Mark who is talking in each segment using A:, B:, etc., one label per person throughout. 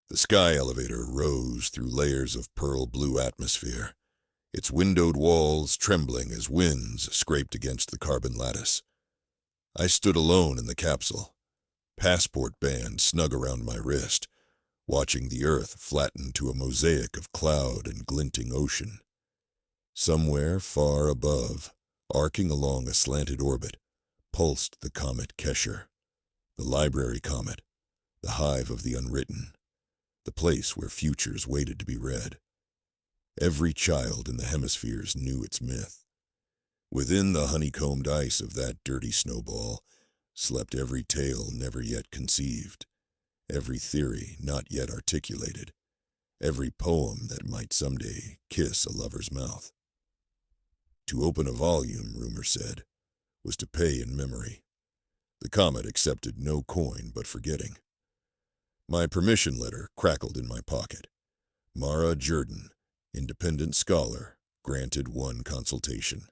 A: The sky elevator rose through layers of pearl blue atmosphere, its windowed walls trembling as winds scraped against the carbon lattice. I stood alone in the capsule, passport band snug around my wrist, watching the earth flatten to a mosaic of cloud and glinting ocean. Somewhere far above, arcing along a slanted orbit, pulsed the comet Kesher, the library comet, the hive of the unwritten, the place where futures waited to be read. Every child in the hemispheres knew its myth. Within the honeycombed ice of that dirty snowball slept every tale never yet conceived, every theory not yet articulated, every poem that might someday kiss a lover's mouth. To open a volume, rumor said, was to pay in memory. The comet accepted no coin but forgetting. My permission letter crackled in my pocket. Mara Jordan, independent scholar, granted one consultation.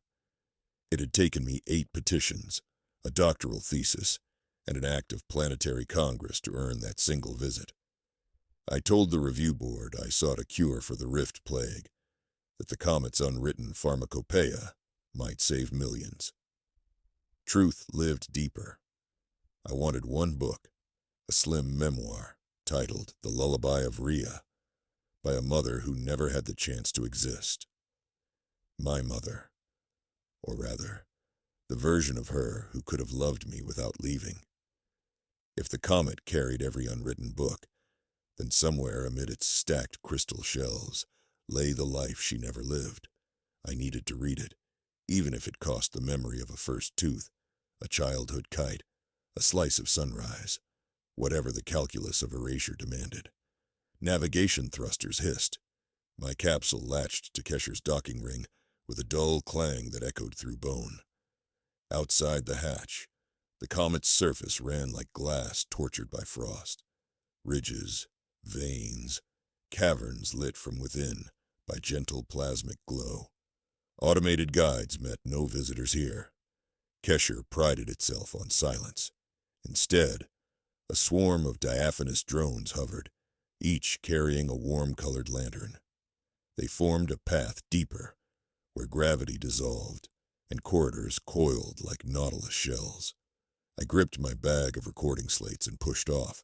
A: It had taken me 8 petitions, a doctoral thesis, and an act of planetary congress to earn that single visit. I told the review board I sought a cure for the rift plague, that the comet's unwritten pharmacopoeia might save millions. Truth lived deeper. I wanted one book, a slim memoir titled The Lullaby of Rhea, by a mother who never had the chance to exist. My mother, or rather, the version of her who could have loved me without leaving. If the comet carried every unwritten book, then somewhere amid its stacked crystal shelves lay the life she never lived. I needed to read it, even if it cost the memory of a first tooth, a childhood kite, a slice of sunrise, whatever the calculus of erasure demanded. Navigation thrusters hissed. My capsule latched to Kesher's docking ring with a dull clang that echoed through bone. Outside the hatch, the comet's surface ran like glass tortured by frost. Ridges, veins, caverns lit from within by gentle plasmic glow. Automated guides met no visitors here. Kesher prided itself on silence. Instead, a swarm of diaphanous drones hovered, each carrying a warm-colored lantern. They formed a path deeper, where gravity dissolved and corridors coiled like nautilus shells. I gripped my bag of recording slates and pushed off.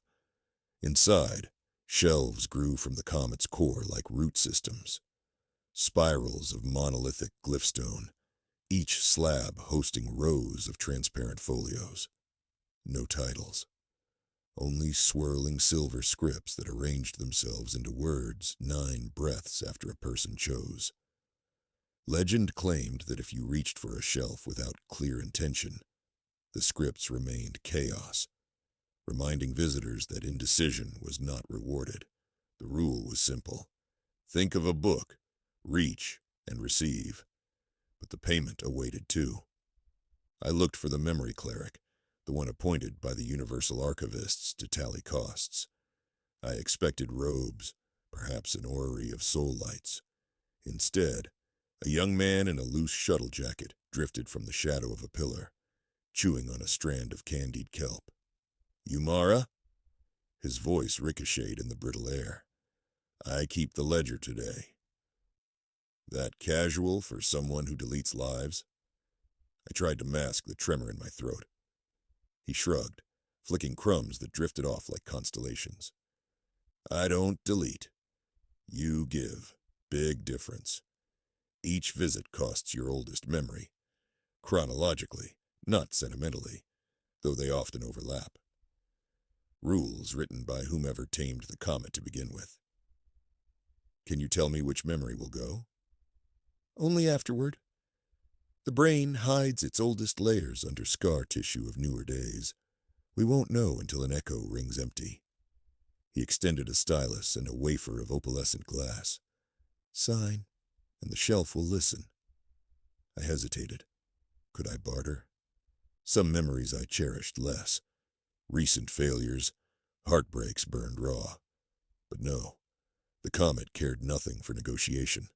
A: Inside, shelves grew from the comet's core like root systems. Spirals of monolithic glyphstone, each slab hosting rows of transparent folios. No titles. Only swirling silver scripts that arranged themselves into words 9 breaths after a person chose. Legend claimed that if you reached for a shelf without clear intention, the scripts remained chaos, reminding visitors that indecision was not rewarded. The rule was simple. Think of a book, reach, and receive. But the payment awaited too. I looked for the memory cleric, the one appointed by the Universal Archivists to tally costs. I expected robes, perhaps an orrery of soul lights. Instead, a young man in a loose shuttle jacket drifted from the shadow of a pillar, chewing on a strand of candied kelp. "You Mara?" His voice ricocheted in the brittle air. "I keep the ledger today." That casual for someone who deletes lives? I tried to mask the tremor in my throat. He shrugged, flicking crumbs that drifted off like constellations. "I don't delete. You give. Big difference. Each visit costs your oldest memory. Chronologically, not sentimentally, though they often overlap. Rules written by whomever tamed the comet to begin with. Can you tell me which memory will go?" "Only afterward. The brain hides its oldest layers under scar tissue of newer days. We won't know until an echo rings empty." He extended a stylus and a wafer of opalescent glass. "Sign, and the shelf will listen." I hesitated. Could I barter? Some memories I cherished less. Recent failures, heartbreaks burned raw. But no, the comet cared nothing for negotiation.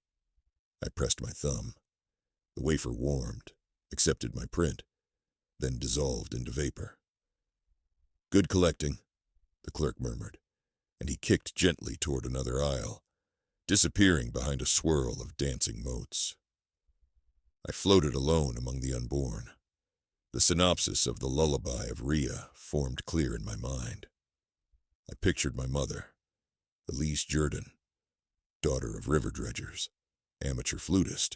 A: I pressed my thumb. The wafer warmed, accepted my print, then dissolved into vapor. "Good collecting," the clerk murmured, and he kicked gently toward another aisle, disappearing behind a swirl of dancing motes. I floated alone among the unborn. The synopsis of the lullaby of Rhea formed clear in my mind. I pictured my mother, Elise Jordan, daughter of river dredgers, amateur flutist,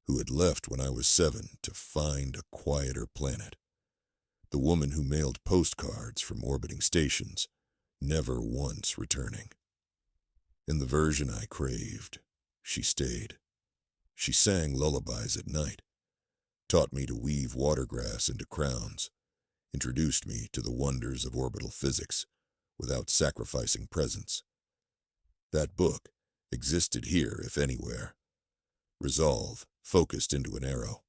A: who had left when I was 7 to find a quieter planet. The woman who mailed postcards from orbiting stations, never once returning. In the version I craved, she stayed. She sang lullabies at night, taught me to weave watergrass into crowns, introduced me to the wonders of orbital physics without sacrificing presence. That book existed here, if anywhere. Resolve focused into an arrow.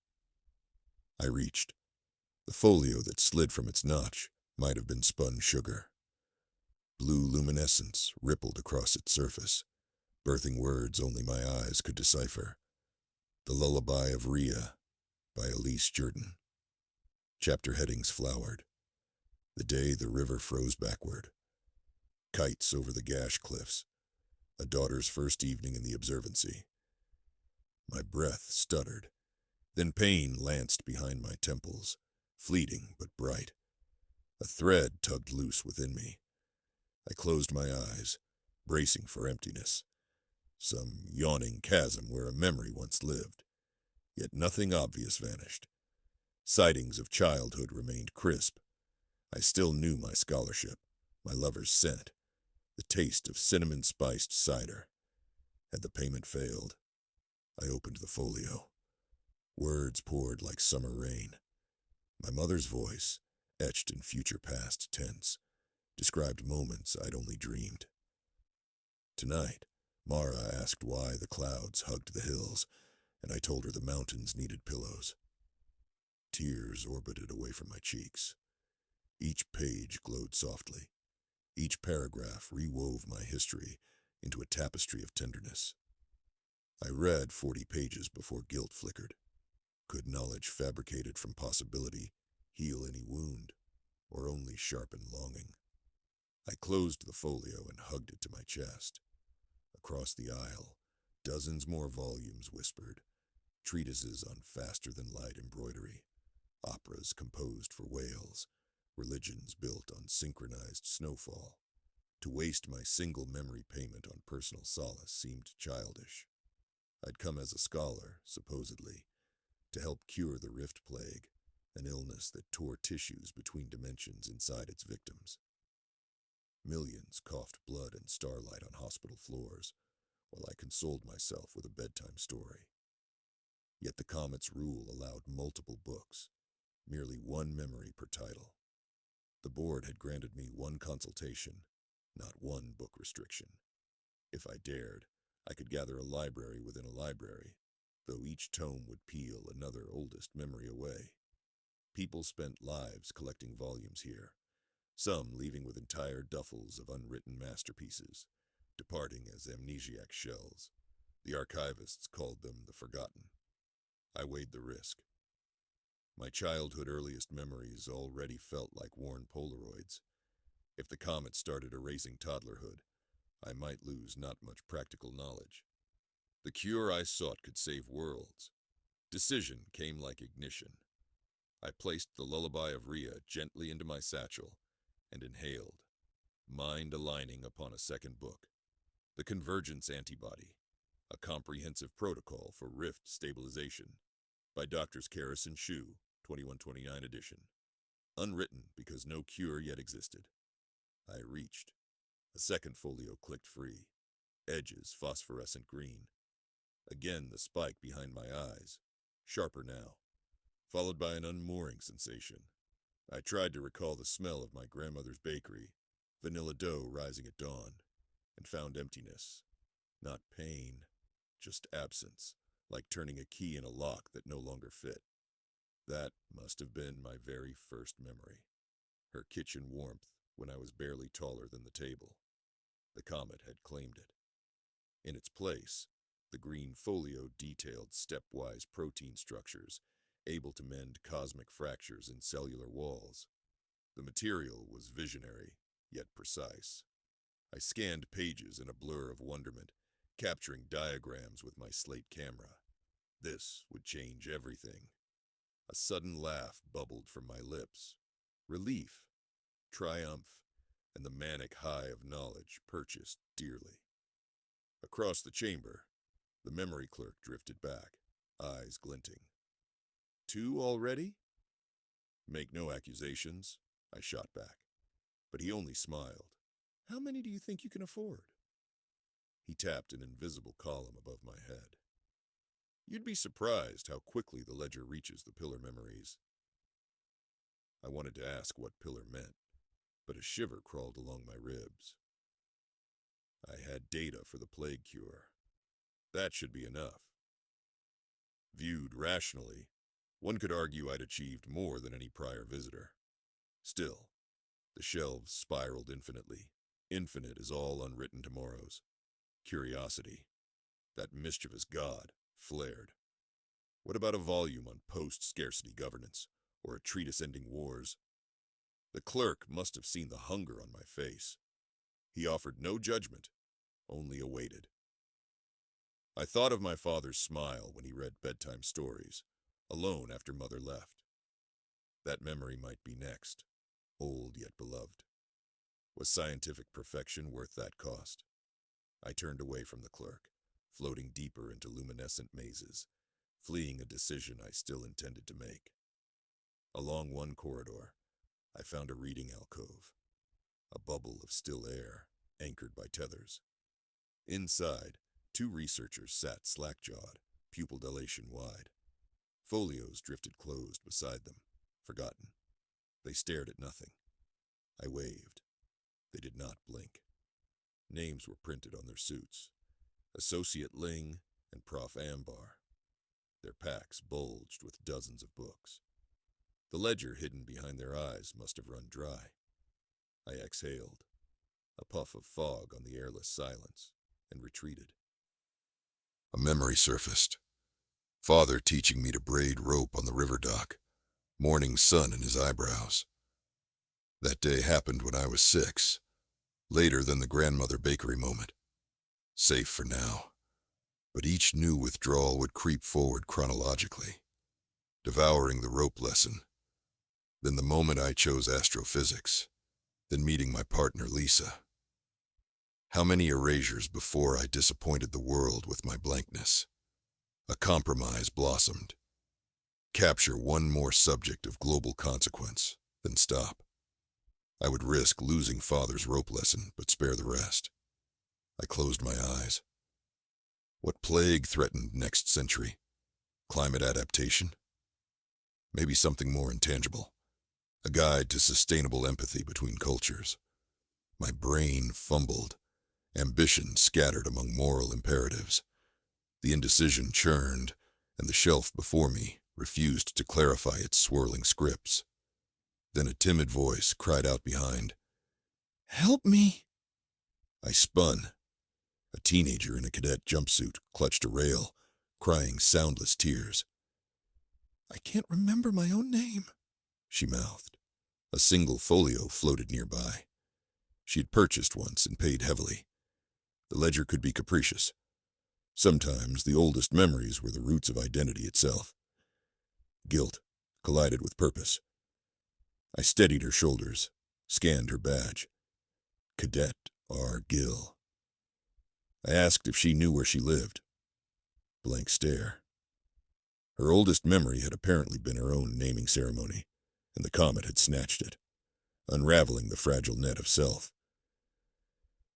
A: I reached. The folio that slid from its notch might have been spun sugar. Blue luminescence rippled across its surface, birthing words only my eyes could decipher. The Lullaby of Rhea by Elise Jordan. Chapter headings flowered. The day the river froze backward. Kites over the gash cliffs. A daughter's first evening in the observancy. My breath stuttered. Then pain lanced behind my temples, fleeting but bright. A thread tugged loose within me. I closed my eyes, bracing for emptiness. Some yawning chasm where a memory once lived. Yet nothing obvious vanished. Sightings of childhood remained crisp. I still knew my scholarship, my lover's scent, the taste of cinnamon-spiced cider. Had the payment failed? I opened the folio. Words poured like summer rain. My mother's voice, etched in future past tense, described moments I'd only dreamed. Tonight, Mara asked why the clouds hugged the hills, and I told her the mountains needed pillows. Tears orbited away from my cheeks. Each page glowed softly. Each paragraph rewove my history into a tapestry of tenderness. I read 40 pages before guilt flickered. Could knowledge fabricated from possibility heal any wound, or only sharpen longing? I closed the folio and hugged it to my chest. Across the aisle, dozens more volumes whispered, treatises on faster-than-light embroidery, operas composed for whales, religions built on synchronized snowfall. To waste my single memory payment on personal solace seemed childish. I'd come as a scholar, supposedly, to help cure the rift plague, an illness that tore tissues between dimensions inside its victims. Millions coughed blood and starlight on hospital floors, while I consoled myself with a bedtime story. Yet the comet's rule allowed multiple books, merely one memory per title. The board had granted me one consultation, not one book restriction. If I dared, I could gather a library within a library, though each tome would peel another oldest memory away. People spent lives collecting volumes here, some leaving with entire duffels of unwritten masterpieces, departing as amnesiac shells. The archivists called them the forgotten. I weighed the risk. My childhood earliest memories already felt like worn Polaroids. If the comet started erasing toddlerhood, I might lose not much practical knowledge. The cure I sought could save worlds. Decision came like ignition. I placed the Lullaby of Rhea gently into my satchel and inhaled, mind aligning upon a second book, The Convergence Antibody, a comprehensive protocol for rift stabilization, by Drs. Karras and Shu, 2129 edition. Unwritten because no cure yet existed. I reached. A second folio clicked free, edges phosphorescent green. Again the spike behind my eyes, sharper now, followed by an unmooring sensation. I tried to recall the smell of my grandmother's bakery, vanilla dough rising at dawn, and found emptiness. Not pain, just absence, like turning a key in a lock that no longer fit. That must have been my very first memory. Her kitchen warmth when I was barely taller than the table. The comet had claimed it. In its place, the green folio detailed stepwise protein structures, able to mend cosmic fractures in cellular walls. The material was visionary, yet precise. I scanned pages in a blur of wonderment, capturing diagrams with my slate camera. This would change everything. A sudden laugh bubbled from my lips. Relief, triumph, and the manic high of knowledge purchased dearly. Across the chamber, the memory clerk drifted back, eyes glinting. 2 already? Make no accusations, I shot back. But he only smiled. How many do you think you can afford? He tapped an invisible column above my head. You'd be surprised how quickly the ledger reaches the pillar memories. I wanted to ask what pillar meant, but a shiver crawled along my ribs. I had data for the plague cure. That should be enough. Viewed rationally, one could argue I'd achieved more than any prior visitor. Still, the shelves spiraled infinitely. Infinite as all unwritten tomorrows. Curiosity, that mischievous god, flared. What about a volume on post-scarcity governance, or a treatise ending wars? The clerk must have seen the hunger on my face. He offered no judgment, only awaited. I thought of my father's smile when he read bedtime stories, alone after Mother left. That memory might be next, old yet beloved. Was scientific perfection worth that cost? I turned away from the clerk, floating deeper into luminescent mazes, fleeing a decision I still intended to make. Along one corridor, I found a reading alcove, a bubble of still air, anchored by tethers. Inside, 2 researchers sat slack-jawed, pupil dilation wide. Folios drifted closed beside them, forgotten. They stared at nothing. I waved. They did not blink. Names were printed on their suits. Associate Ling and Prof. Ambar. Their packs bulged with dozens of books. The ledger hidden behind their eyes must have run dry. I exhaled, a puff of fog on the airless silence, and retreated. A memory surfaced. Father teaching me to braid rope on the river dock, morning sun in his eyebrows. That day happened when I was 6, later than the grandmother bakery moment. Safe for now, but each new withdrawal would creep forward chronologically, devouring the rope lesson, then the moment I chose astrophysics, then meeting my partner Lisa. How many erasures before I disappointed the world with my blankness? A compromise blossomed. Capture one more subject of global consequence, then stop. I would risk losing Father's rope lesson, but spare the rest. I closed my eyes. What plague threatened next century? Climate adaptation? Maybe something more intangible. A guide to sustainable empathy between cultures. My brain fumbled, ambition scattered among moral imperatives. The indecision churned, and the shelf before me refused to clarify its swirling scripts. Then a timid voice cried out behind, "Help me!" I spun. A teenager in a cadet jumpsuit clutched a rail, crying soundless tears. "I can't remember my own name," she mouthed. A single folio floated nearby. She had purchased once and paid heavily. The ledger could be capricious. Sometimes the oldest memories were the roots of identity itself. Guilt collided with purpose. I steadied her shoulders, scanned her badge. Cadet R. Gill. I asked if she knew where she lived. Blank stare. Her oldest memory had apparently been her own naming ceremony, and the comet had snatched it, unraveling the fragile net of self.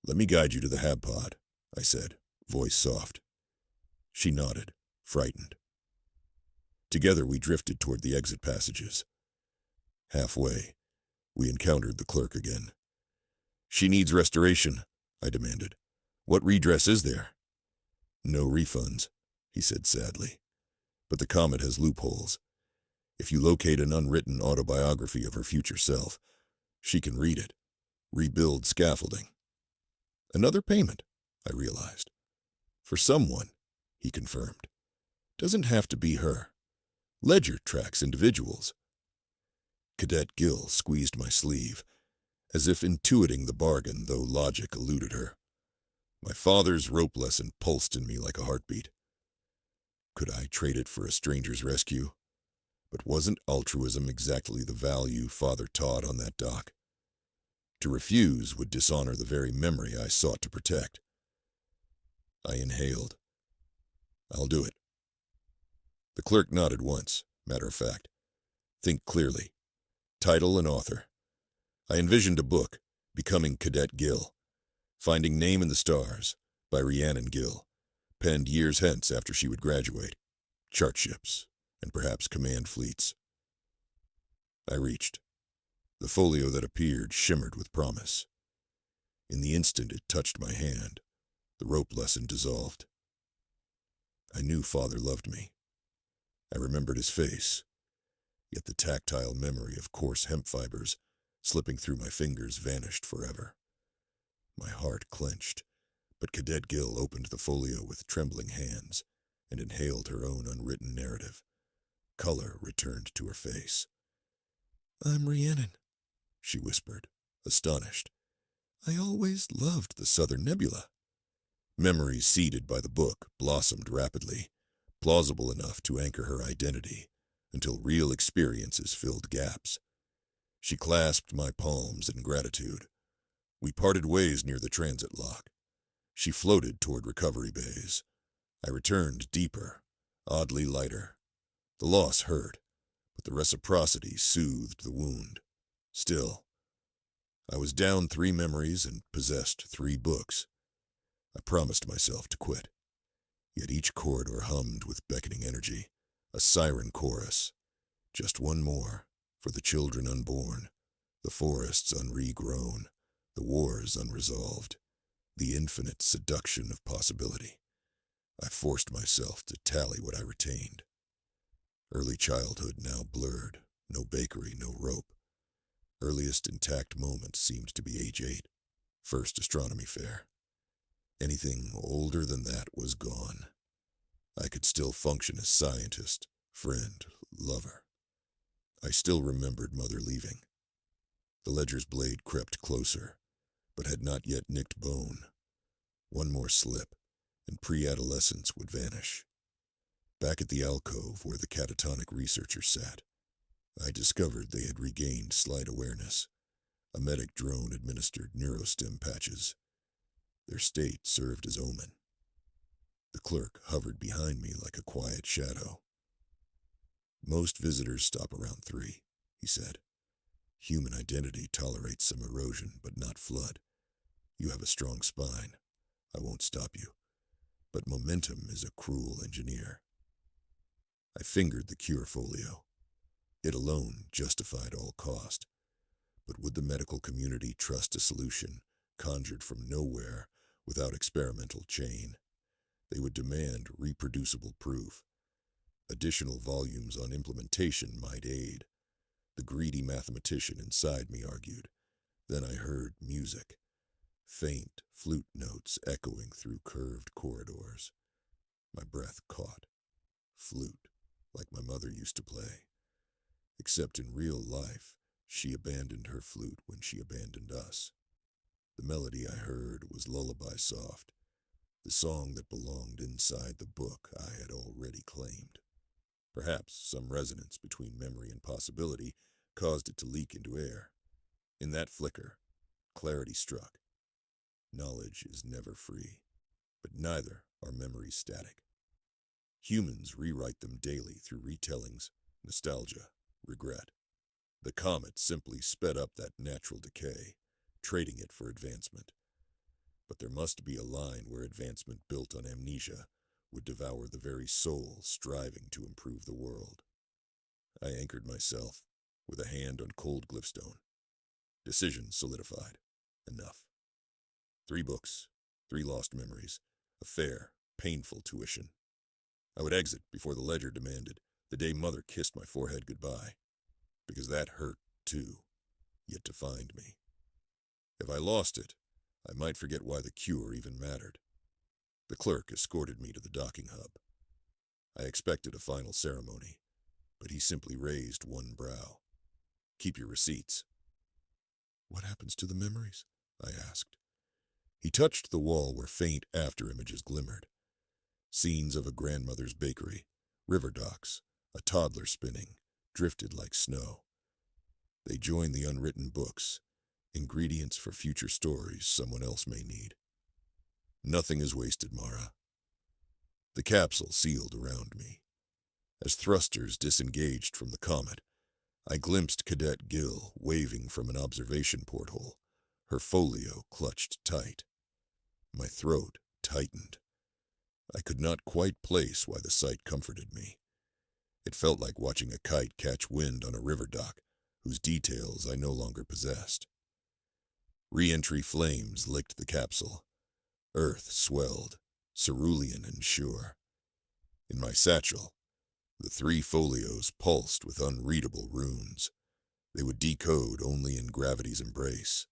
A: "Let me guide you to the hab pod," I said, voice soft. She nodded, frightened. Together we drifted toward the exit passages. Halfway, we encountered the clerk again. "She needs restoration," I demanded. "What redress is there?" "No refunds," he said sadly. "But the comet has loopholes. If you locate an unwritten autobiography of her future self, she can read it, rebuild scaffolding." Another payment, I realized. For someone, he confirmed. Doesn't have to be her. Ledger tracks individuals. Cadet Gill squeezed my sleeve, as if intuiting the bargain, though logic eluded her. My father's rope lesson pulsed in me like a heartbeat. Could I trade it for a stranger's rescue? But wasn't altruism exactly the value Father taught on that dock? To refuse would dishonor the very memory I sought to protect. I inhaled. I'll do it. The clerk nodded once, matter of fact. Think clearly. Title and author. I envisioned a book, Becoming Cadet Gill. Finding Name in the Stars, by Rhiannon Gill, penned years hence after she would graduate. Chart ships, and perhaps command fleets. I reached. The folio that appeared shimmered with promise. In the instant it touched my hand, the rope lesson dissolved. I knew Father loved me. I remembered his face, yet the tactile memory of coarse hemp fibers slipping through my fingers vanished forever. My heart clenched, but Cadet Gill opened the folio with trembling hands and inhaled her own unwritten narrative. Color returned to her face. "I'm Rhiannon," she whispered, astonished. "I always loved the Southern Nebula." Memories seeded by the book blossomed rapidly, plausible enough to anchor her identity, until real experiences filled gaps. She clasped my palms in gratitude. We parted ways near the transit lock. She floated toward recovery bays. I returned deeper, oddly lighter. The loss hurt, but the reciprocity soothed the wound. Still, I was down 3 memories and possessed 3 books. I promised myself to quit. Yet each corridor hummed with beckoning energy, a siren chorus. Just one more, for the children unborn, the forests unregrown, the wars unresolved, the infinite seduction of possibility. I forced myself to tally what I retained. Early childhood now blurred, no bakery, no rope. Earliest intact moment seemed to be age 8, first astronomy fair. Anything older than that was gone. I could still function as scientist, friend, lover. I still remembered Mother leaving. The ledger's blade crept closer, but had not yet nicked bone. One more slip, and pre-adolescence would vanish. Back at the alcove where the catatonic researchers sat, I discovered they had regained slight awareness. A medic drone administered neurostim patches. Their state served as omen. The clerk hovered behind me like a quiet shadow. "Most visitors stop around 3, he said. "Human identity tolerates some erosion, but not flood. You have a strong spine. I won't stop you. But momentum is a cruel engineer." I fingered the cure folio. It alone justified all cost. But would the medical community trust a solution conjured from nowhere without experimental chain? They would demand reproducible proof. Additional volumes on implementation might aid. The greedy mathematician inside me argued. Then I heard music. Faint flute notes echoing through curved corridors. My breath caught. Flute, like my mother used to play. Except in real life, she abandoned her flute when she abandoned us. The melody I heard was lullaby soft, the song that belonged inside the book I had already claimed. Perhaps some resonance between memory and possibility caused it to leak into air. In that flicker, clarity struck. Knowledge is never free, but neither are memories static. Humans rewrite them daily through retellings, nostalgia, regret. The comet simply sped up that natural decay, trading it for advancement. But there must be a line where advancement built on amnesia would devour the very soul striving to improve the world. I anchored myself, with a hand on cold glyphstone. Decision solidified. Enough. 3 books, 3 lost memories, a fair, painful tuition. I would exit before the ledger demanded, the day Mother kissed my forehead goodbye. Because that hurt, too, yet defined me. If I lost it, I might forget why the cure even mattered. The clerk escorted me to the docking hub. I expected a final ceremony, but he simply raised one brow. "Keep your receipts." What happens to the memories? I asked. He touched the wall where faint after-images glimmered. Scenes of a grandmother's bakery, river docks, a toddler spinning, drifted like snow. They join the unwritten books, ingredients for future stories someone else may need. Nothing is wasted, Mara. The capsule sealed around me. As thrusters disengaged from the comet, I glimpsed Cadet Gill waving from an observation porthole, her folio clutched tight. My throat tightened. I could not quite place why the sight comforted me. It felt like watching a kite catch wind on a river dock, whose details I no longer possessed. Re-entry flames licked the capsule. Earth swelled, cerulean and sure. In my satchel, the 3 folios pulsed with unreadable runes. They would decode only in gravity's embrace.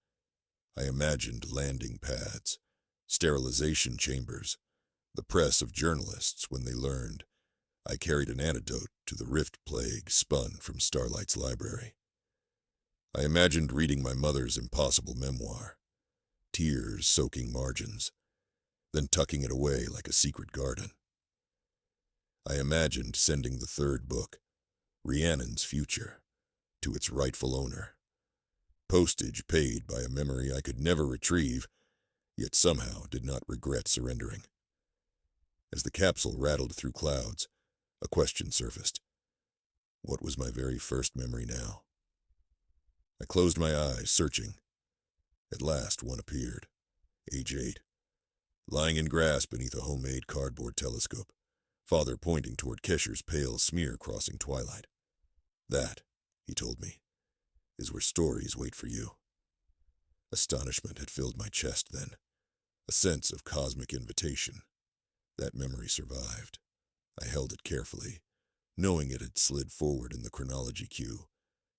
A: I imagined landing pads, sterilization chambers, the press of journalists when they learned I carried an antidote to the rift plague spun from Starlight's library. I imagined reading my mother's impossible memoir, tears soaking margins, then tucking it away like a secret garden. I imagined sending the 3rd book, Rhiannon's Future, to its rightful owner. Postage paid by a memory I could never retrieve, yet somehow did not regret surrendering. As the capsule rattled through clouds, a question surfaced. What was my very first memory now? I closed my eyes, searching. At last one appeared, age 8, lying in grass beneath a homemade cardboard telescope, father pointing toward Kesher's pale smear crossing twilight. That, he told me, is where stories wait for you. Astonishment had filled my chest then, a sense of cosmic invitation. That memory survived. I held it carefully, knowing it had slid forward in the chronology queue,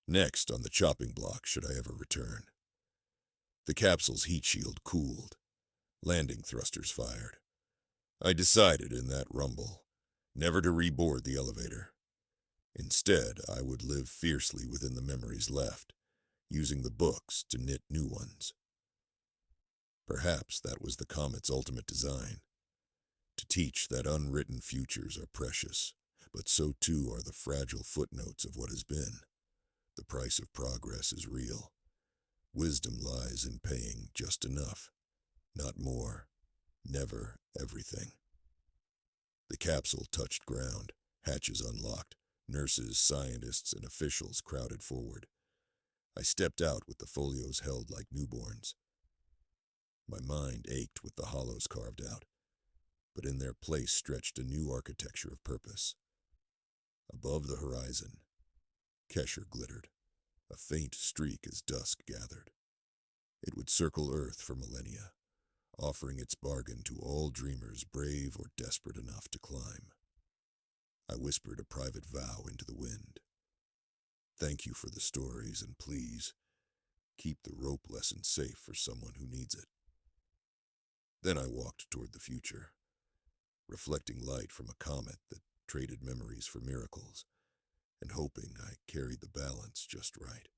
A: next on the chopping block should I ever return. The capsule's heat shield cooled. Landing thrusters fired. I decided in that rumble never to reboard the elevator. Instead, I would live fiercely within the memories left, using the books to knit new ones. Perhaps that was the comet's ultimate design, to teach that unwritten futures are precious, but so too are the fragile footnotes of what has been. The price of progress is real. Wisdom lies in paying just enough, not more, never everything. The capsule touched ground, hatches unlocked, nurses, scientists, and officials crowded forward. I stepped out with the folios held like newborns. My mind ached with the hollows carved out, but in their place stretched a new architecture of purpose. Above the horizon, Kesher glittered, a faint streak as dusk gathered. It would circle Earth for millennia, offering its bargain to all dreamers brave or desperate enough to climb. I whispered a private vow into the wind. Thank you for the stories, and please, keep the rope lesson safe for someone who needs it. Then I walked toward the future, reflecting light from a comet that traded memories for miracles, and hoping I carried the balance just right.